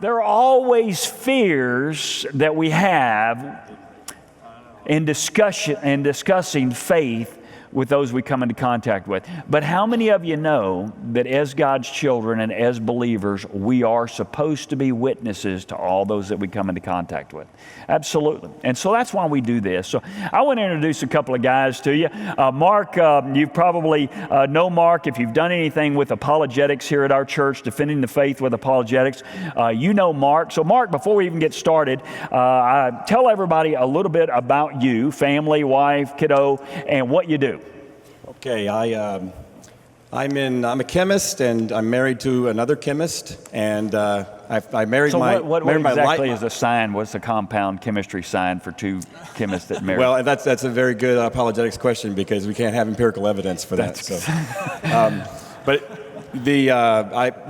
There are always fears that we have in discussing faith with those we come into contact with. But how many of you know that as God's children and as believers, we are supposed to be witnesses to all those that we come into contact with? Absolutely. And so that's why we do this. So I want to introduce a couple of guys to you. Mark, you probably know Mark if you've done anything with apologetics here at our church, defending the faith with apologetics. You know Mark. So Mark, before we even get started, tell everybody a little bit about you, family, wife, kiddo, and what you do. Okay, I'm a chemist, and I'm married to another chemist, and I married my what exactly is a sign? What's the compound chemistry sign for two chemists that marry? Well, that's a very good apologetics question because we can't have empirical evidence for that.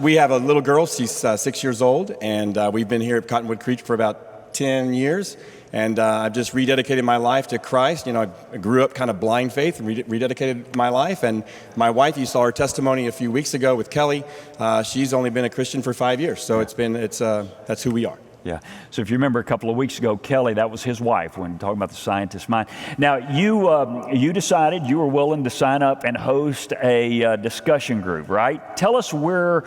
We have a little girl. She's 6 years old, and we've been here at Cottonwood Creek for about 10 years. And I've just rededicated my life to Christ. You know, I grew up kind of blind faith and rededicated my life. And my wife, you saw her testimony a few weeks ago with Kelly. She's only been a Christian for 5 years. So that's who we are. Yeah. So if you remember a couple of weeks ago, Kelly, that was his wife when talking about the scientist mind. Now, you decided you were willing to sign up and host a discussion group, right? Tell us where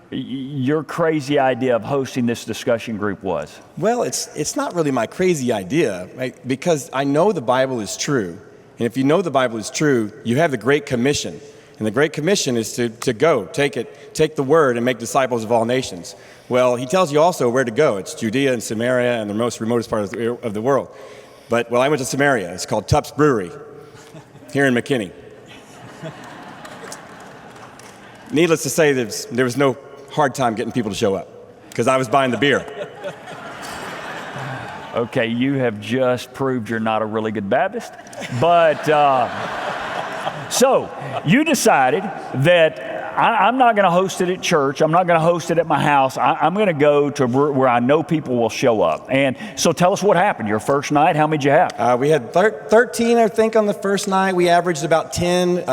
your crazy idea of hosting this discussion group was. Well, it's not really my crazy idea, right? Because I know the Bible is true. And if you know the Bible is true, you have the Great Commission. And the Great Commission is to go, take the word and make disciples of all nations. Well, he tells you also where to go. It's Judea and Samaria and the most remotest part of the world. But, I went to Samaria. It's called Tupp's Brewery here in McKinney. Needless to say, there was no hard time getting people to show up because I was buying the beer. Okay, you have just proved you're not a really good Baptist. But so you decided that I'm not going to host it at church. I'm not going to host it at my house. I'm going to go to where I know people will show up. And so tell us what happened. Your first night, how many did you have? We had 13, I think, on the first night. We averaged about 10.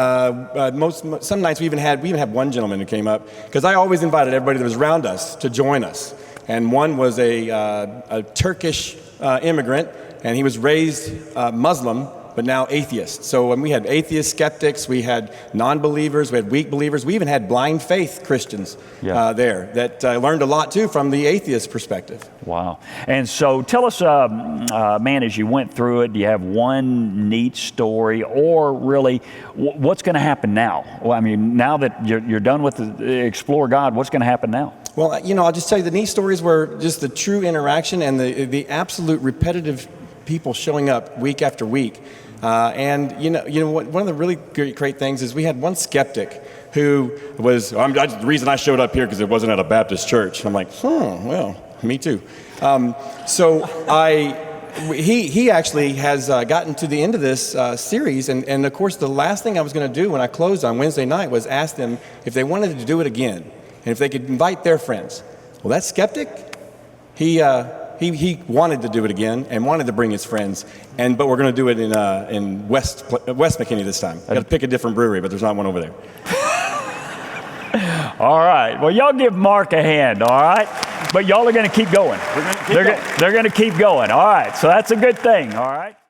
Some nights we even had one gentleman who came up because I always invited everybody that was around us to join us. And one was a Turkish immigrant, and he was raised Muslim, but now atheist. So when we had atheist skeptics, we had non-believers, we had weak believers, we even had blind faith Christians there that learned a lot too from the atheist perspective. Wow. And so tell us, man, as you went through it, do you have one neat story or really what's going to happen now? Well, I mean, now that you're done with the Explore God, what's going to happen now? Well, I'll just tell you the neat stories were just the true interaction and the absolute repetitive people showing up week after week. And one of the really great things is we had one skeptic who was, the reason I showed up here because it wasn't at a Baptist church. And I'm like, well, me too. He actually has gotten to the end of this series. And of course, the last thing I was going to do when I closed on Wednesday night was ask them if they wanted to do it again and if they could invite their friends. Well, that skeptic, he wanted to do it again and wanted to bring his friends, but we're going to do it in West McKinney this time. Got to pick a different brewery, but there's not one over there. All right. Well, y'all give Mark a hand, all right? But y'all are going to keep going. They're going to keep going. All right. So that's a good thing, all right?